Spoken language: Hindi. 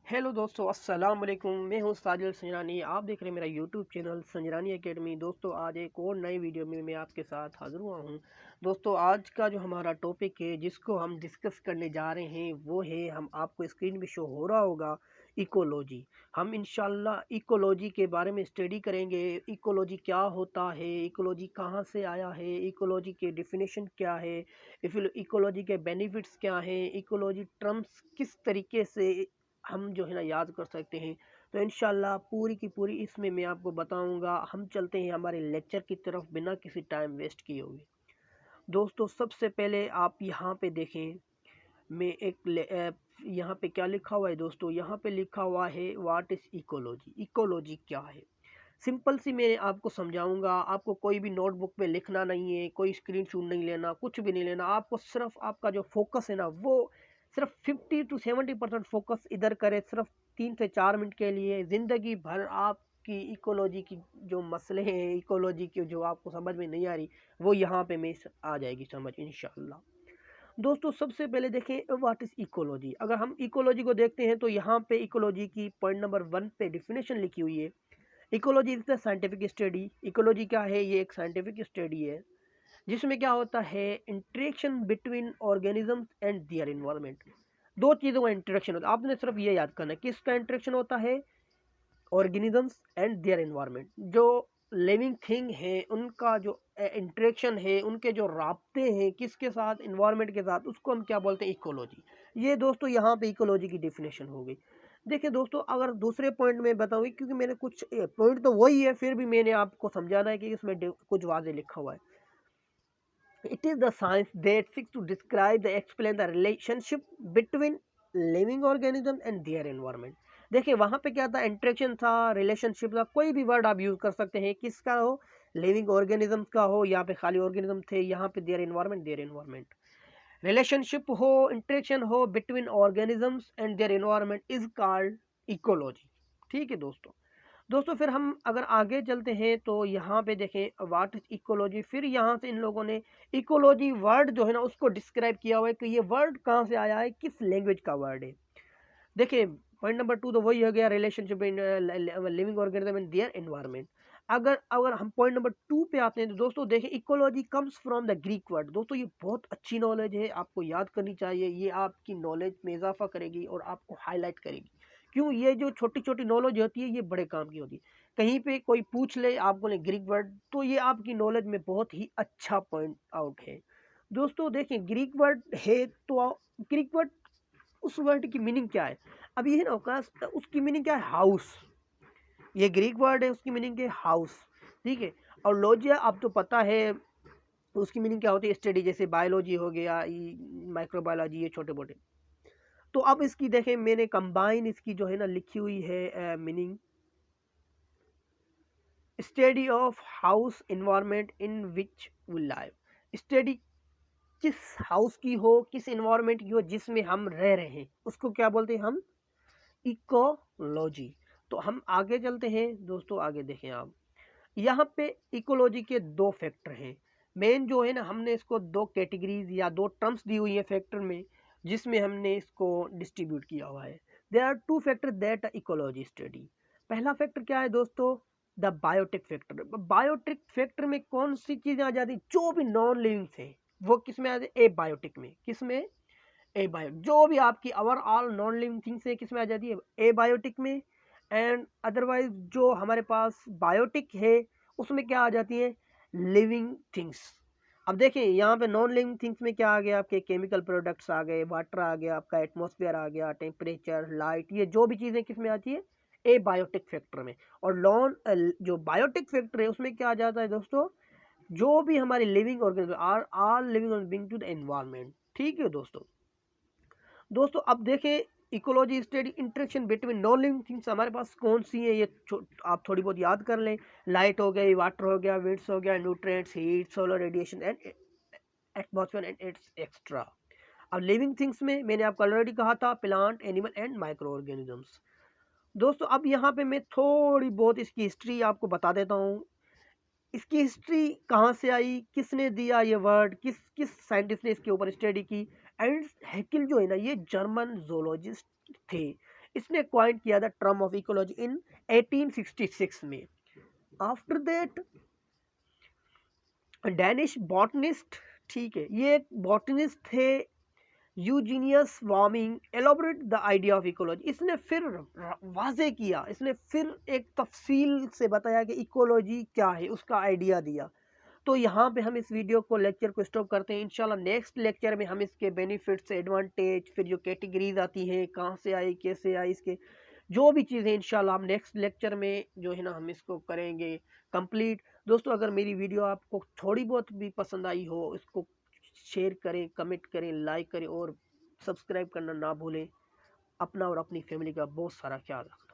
हेलो दोस्तों, अस्सलाम वालेकुम। मैं हूं साजिल संजरानी। आप देख रहे हैं मेरा यूट्यूब चैनल संजरानी एकेडमी। दोस्तों, आज एक और नई वीडियो में मैं आपके साथ हाज़िर हुआ हूं। दोस्तों, आज का जो हमारा टॉपिक है जिसको हम डिस्कस करने जा रहे हैं वो है, हम आपको स्क्रीन पे शो हो रहा होगा, इकोलॉजी। हम इंशाल्लाह इकोलॉजी के बारे में स्टडी करेंगे। इकोलॉजी क्या होता है, इकोलॉजी कहाँ से आया है, इकोलॉजी के डेफिनेशन क्या है, इकोलॉजी के बेनिफिट्स क्या हैं, इकोलॉजी टर्म्स किस तरीके से हम जो है ना याद कर सकते हैं। तो इंशाल्लाह पूरी की पूरी इसमें मैं आपको बताऊंगा। हम चलते हैं हमारे लेक्चर की तरफ बिना किसी टाइम वेस्ट किए हुए। दोस्तों, सबसे पहले आप यहाँ पे देखें, मैं यहाँ पे क्या लिखा हुआ है दोस्तों, यहाँ पे लिखा हुआ है व्हाट इज इकोलॉजी। इकोलॉजी क्या है, सिंपल सी मैं आपको समझाऊंगा। आपको कोई भी नोटबुक पे लिखना नहीं है, कोई स्क्रीनशॉट नहीं लेना, कुछ भी नहीं लेना। आपको सिर्फ आपका जो फोकस है ना, वो सिर्फ 50 to 70% फोकस इधर करे, सिर्फ 3 से 4 मिनट के लिए। ज़िंदगी भर आपकी इकोलॉजी की जो मसले हैं, इकोलॉजी की जो आपको समझ में नहीं आ रही, वो यहाँ पे मैं आ जाएगी समझ इंशाल्लाह। दोस्तों, सबसे पहले देखें व्हाट इज इकोलॉजी। अगर हम इकोलॉजी को देखते हैं तो यहाँ पे इकोलॉजी की पॉइंट नंबर 1 पे डिफिनेशन लिखी हुई है। Ecology is the scientific study. Ecology क्या है, ये एक साइंटिफिक स्टडी है जिसमें क्या होता है, interaction between organisms and their environment. दो चीज़ों का इंटरेक्शन होता है। आपने सिर्फ ये याद करना है किसका इंटरेक्शन होता है, ऑर्गेनिजम्स एंड देयर इन्वायरमेंट। जो लिविंग थिंग है उनका जो इंटरेक्शन है, उनके जो राब्ते हैं किसके साथ, इन्वायरमेंट के साथ, उसको हम क्या बोलते हैं, इकोलॉजी। ये दोस्तों यहाँ पे इकोलॉजी की डेफिनेशन हो गई। देखिए दोस्तों, अगर दूसरे पॉइंट में बताऊँ, क्योंकि मैंने कुछ पॉइंट तो वही है, फिर भी मैंने आपको समझाना है कि इसमें कुछ वाजे लिखा हुआ है। It is the science that seeks to describe the explain the relationship between living organism and their environment. देखिए वहाँ पे क्या था, इंटरेक्शन था, रिलेशनशिप था, कोई भी वर्ड आप यूज कर सकते हैं, किसका हो, लिविंग ऑर्गेनिज्म का हो, यहाँ पे खाली ऑर्गेनिज्म थे, यहाँ पे देयर एनवायरनमेंट। रिलेशनशिप हो, इंटरेक्शन हो between organisms and their environment is called ecology. ठीक है दोस्तों। दोस्तों, फिर हम अगर आगे चलते हैं तो यहाँ पे देखें व्हाट इज इकोलॉजी। फिर यहाँ से इन लोगों ने इकोलॉजी वर्ड जो है ना उसको डिस्क्राइब किया हुआ है कि ये वर्ड कहाँ से आया है, किस लैंग्वेज का वर्ड है। देखिए पॉइंट नंबर 2 तो वही हो गया, relationship in living organism and their environment. अगर अगर हम पॉइंट नंबर 2 पे आते हैं तो दोस्तों देखिए, ecology comes from the Greek word. दोस्तों, ये बहुत अच्छी नॉलेज है, आपको याद करनी चाहिए। ये आपकी नॉलेज में इजाफा करेगी और आपको हाईलाइट करेगी। क्यों, ये जो छोटी छोटी नॉलेज होती है ये बड़े काम की होती है। कहीं पे कोई पूछ ले, आप बोले ग्रीक वर्ड, तो ये आपकी नॉलेज में बहुत ही अच्छा पॉइंट आउट है। दोस्तों देखिए, ग्रीक वर्ड है तो ग्रीक वर्ड, उस वर्ड की मीनिंग क्या है। अब ये है ना उसकी मीनिंग क्या है, हाउस। ये ग्रीक वर्ड है, उसकी मीनिंग है हाउस। ठीक है। और लॉजिया आप तो पता है उसकी मीनिंग क्या होती है, स्टडी, जैसे बायोलॉजी हो गया, माइक्रोबायोलॉजी, ये छोटे मोटे। तो अब इसकी देखें, मैंने कंबाइन इसकी जो है ना लिखी हुई है meaning, study of house environment in which we live. Study किस हाउस की हो, किस इन्वायरमेंट की हो जिसमें हम रह रहे हैं, उसको क्या बोलते हैं हम, इकोलॉजी। तो हम आगे चलते हैं दोस्तों। आगे देखें आप, यहाँ पे इकोलॉजी के दो फैक्टर हैं मेन जो है ना, हमने इसको दो कैटेगरीज या दो टर्म्स दी हुई है फैक्टर में, जिसमें हमने इसको डिस्ट्रीब्यूट किया हुआ है। There are two factor that ecology study. पहला फैक्टर क्या है दोस्तों, the biotic factor. Biotic factor में कौन सी चीजें आ जाती, जो भी नॉन लिविंग थे वो किस में आ जाती, ए बायोटिक में। किस में, ए बायो। जो भी आपकी ओवरऑल नॉन लिविंग थिंग्स है किस में आ जाती है, ए बायोटिक में। एंड अदरवाइज जो हमारे पास बायोटिक है उसमें क्या आ जाती है, लिविंग थिंग्स। अब देखिए यहाँ पे नॉन लिविंग थिंग्स में क्या आ गया, आपके केमिकल प्रोडक्ट्स आ गए, वाटर आ गया, आपका एटमॉस्फेयर आ गया, टेम्परेचर, लाइट, ये जो भी चीज़ें किस में आती है, ए बायोटिक फैक्टर में। और नॉन जो बायोटिक फैक्टर है उसमें क्या आ जाता है दोस्तों, जो भी हमारी living organism are all living organism to the environment. ठीक है दोस्तों। दोस्तों अब देखें, ecology study interaction between non living things हमारे पास कौन सी है, ये आप थोड़ी बहुत याद कर लें। लाइट हो गई, वाटर हो गया, विंड्स हो गया, nutrients, heat, solar radiation and atmosphere and it's extra. अब लिविंग थिंग्स में मैंने आपको ऑलरेडी कहा था, plant, animal and micro organisms. दोस्तों अब यहाँ पे मैं थोड़ी बहुत इसकी हिस्ट्री आपको बता देता हूँ। इसकी हिस्ट्री कहाँ से आई, किसने दिया ये वर्ड, किस किस साइंटिस्ट ने इसके ऊपर स्टडी की। एंड हैकिल जो है ना, ये जर्मन जोलॉजिस्ट थे। इसने क्वाइंट किया था टर्म ऑफ इकोलॉजी इन 1866 में। आफ्टर दैट डैनिश बॉटनिस्ट, ठीक है, ये एक बॉटनिस्ट थे, Eugenius Warming elaborate the idea of ecology. इसने फिर वाजे किया, इसने फिर एक तफसील से बताया कि इकोलॉजी क्या है, उसका आइडिया दिया। तो यहाँ पे हम इस वीडियो को, लेक्चर को स्टॉप करते हैं। इंशाल्लाह नेक्स्ट लेक्चर में हम इसके बेनिफिट्स, एडवांटेज, फिर जो कैटेगरीज आती हैं, कहाँ से आई, कैसे आई, इसके जो भी चीज़ें इंशाल्लाह हम नेक्स्ट लेक्चर में जो है ना हम इसको करेंगे कंप्लीट। दोस्तों अगर मेरी वीडियो आपको थोड़ी बहुत भी पसंद आई हो, इसको शेयर करें, कमेंट करें, लाइक करें और सब्सक्राइब करना ना भूलें। अपना और अपनी फैमिली का बहुत सारा ख्याल रखें।